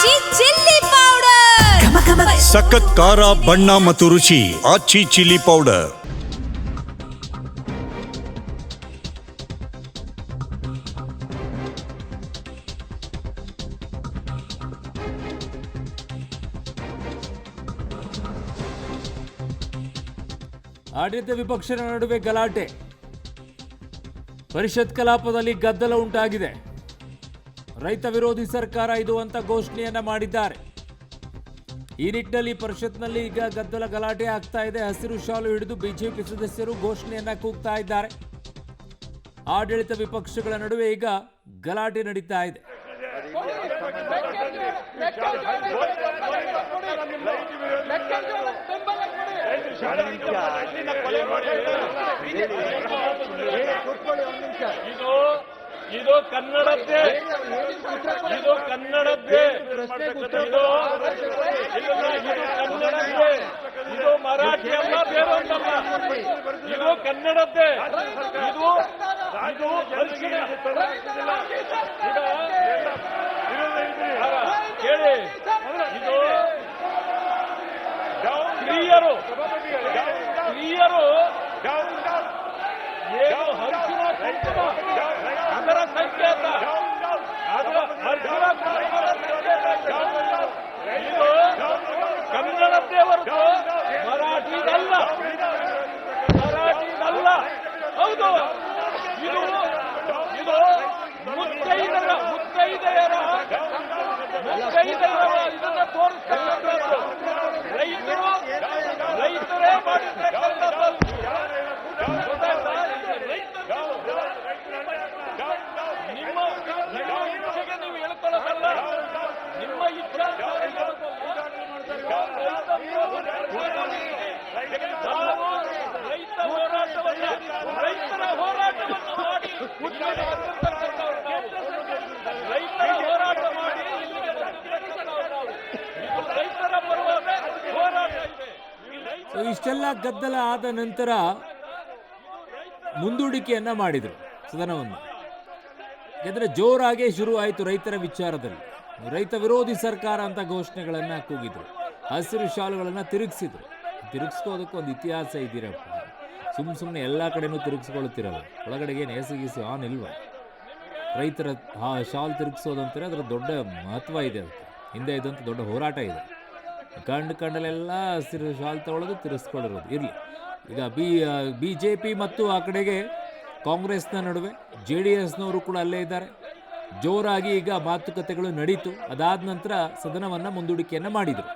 ಆಚಿ chilli powder ಸಖತ್ ಖಾರ ಬಣ್ಣ ಮತ್ತು ರುಚಿ ಆಚಿ ಚಿಲ್ಲಿ ಪೌಡರ್. ಆಡಳಿತ ವಿಪಕ್ಷದ ನಡುವೆ ಗಲಾಟೆ, ಪರಿಷತ್ ಕಲಾಪದಲ್ಲಿ ಗದ್ದಲ ಉಂಟಾಗಿದೆ. ರೈತ ವಿರೋಧಿ ಸರ್ಕಾರ ಇದು ಅಂತ ಘೋಷಣೆಯನ್ನ ಮಾಡಿದ್ದಾರೆ. ಈ ನಿಟ್ಟಿನಲ್ಲಿ ಪರಿಷತ್ನಲ್ಲಿ ಈಗ ಗದ್ದಲ ಗಲಾಟೆ ಆಗ್ತಾ ಇದೆ. ಹಸಿರು ಶಾಲು ಹಿಡಿದು ಬಿಜೆಪಿ ಸದಸ್ಯರು ಘೋಷಣೆಯನ್ನ ಕೂಗ್ತಾ ಇದ್ದಾರೆ. ಆಡಳಿತ ವಿಪಕ್ಷಗಳ ನಡುವೆ ಈಗ ಗಲಾಟೆ ನಡೀತಾ ಇದೆ. ಇದು ಕನ್ನಡದ್ದೇ, ಇದು ಕನ್ನಡದ್ದೇ, ಇದು ಮರಾಠಿ ಅಲ್ಲ, ಬೇರೊಂದಲ್ಲ, ಇದು ಕನ್ನಡದ್ದೇ. ಇದು ಕೇಳಿ, ಇದು ಸ್ತ್ರೀಯರು ಏನು ಹರ್ಷಿನ ಕುಂಕುಮ ಅದರ ಸಂಕೇತ, ಇದು ಕನ್ನಡದ್ದೇ ಹೊರತು ಮರಾಠಿದಲ್ಲ. ಹೌದು, ಇದು ಮುತ್ತೈದೆಯರ ಇದನ್ನ ತೋರಿಸ್ತಕ್ಕಂಥದ್ದು. ರೈತರೇ ಮಾಡಿರ್ತಕ್ಕಂಥದ್ದು. ನಿಮ್ಮ ಇಚ್ಛೆಗೆ ನೀವು ಹೇಳ್ಕೊಳ್ಳೋದಲ್ಲ, ನಿಮ್ಮ ಇಚ್ಛೆ ರೈತರ ಹೋರಾಟವನ್ನು ಮಾಡಿ ರೈತರ ಹೋರಾಟ ಮಾಡಿ ರೈತರ ಪರವಾಗಿ ಹೋರಾಟ ಇದೆ. ಇಷ್ಟೆಲ್ಲ ಗದ್ದಲ ಆದ ನಂತರ ಮುಂದೂಡಿಕೆಯನ್ನ ಮಾಡಿದ್ರು ಸದನವನ್ನು. ಯಾಕಂದ್ರೆ ಜೋರಾಗೆ ಶುರು ಆಯಿತು ರೈತರ ವಿಚಾರದಲ್ಲಿ. ರೈತ ವಿರೋಧಿ ಸರ್ಕಾರ ಅಂತ ಘೋಷಣೆಗಳನ್ನ ಕೂಗಿದ್ರು, ಹಸಿರು ಶಾಲುಗಳನ್ನ ತಿರುಗಿಸ್ಕೋದಕ್ಕೆ ಒಂದು ಇತಿಹಾಸ ಇದ್ದೀರಪ್ಪ. ಸುಮ್ಮನೆ ಎಲ್ಲ ಕಡೆನೂ ತಿರುಗಿಸ್ಕೊಳ್ತಿರಲ್ಲ, ಒಳಗಡೆಗೆ ನೇಸಿಗೀಸಿ ಆನ್ ಇಲ್ವಾ? ರೈತರ ಶಾಲ್ ತಿರುಗಿಸೋದಂತಾರೆ ಅದರ ದೊಡ್ಡ ಮಹತ್ವ ಇದೆ. ಅದಕ್ಕೆ ಹಿಂದೆ ಇದಂತ ದೊಡ್ಡ ಹೋರಾಟ ಇದೆ. ಕಂಡಲ್ಲೆಲ್ಲ ಹಸಿರು ಶಾಲ್ ತಗೊಳ್ಳೋದು, ತಿರುಗಿಸ್ಕೊಳ್ಳಿರೋದು ಇರಲಿ. ಈಗ ಬಿಜೆಪಿ ಮತ್ತು ಆ ಕಡೆಗೆ ಕಾಂಗ್ರೆಸ್ನ ನಡುವೆ JDSನವರು ಕೂಡ ಅಲ್ಲೇ ಇದ್ದಾರೆ. ಜೋರಾಗಿ ಈಗ ಮಾತುಕತೆಗಳು ನಡೀತು. ಅದಾದ ನಂತರ ಸದನವನ್ನು ಮುಂದೂಡಿಕೆಯನ್ನು ಮಾಡಿದರು.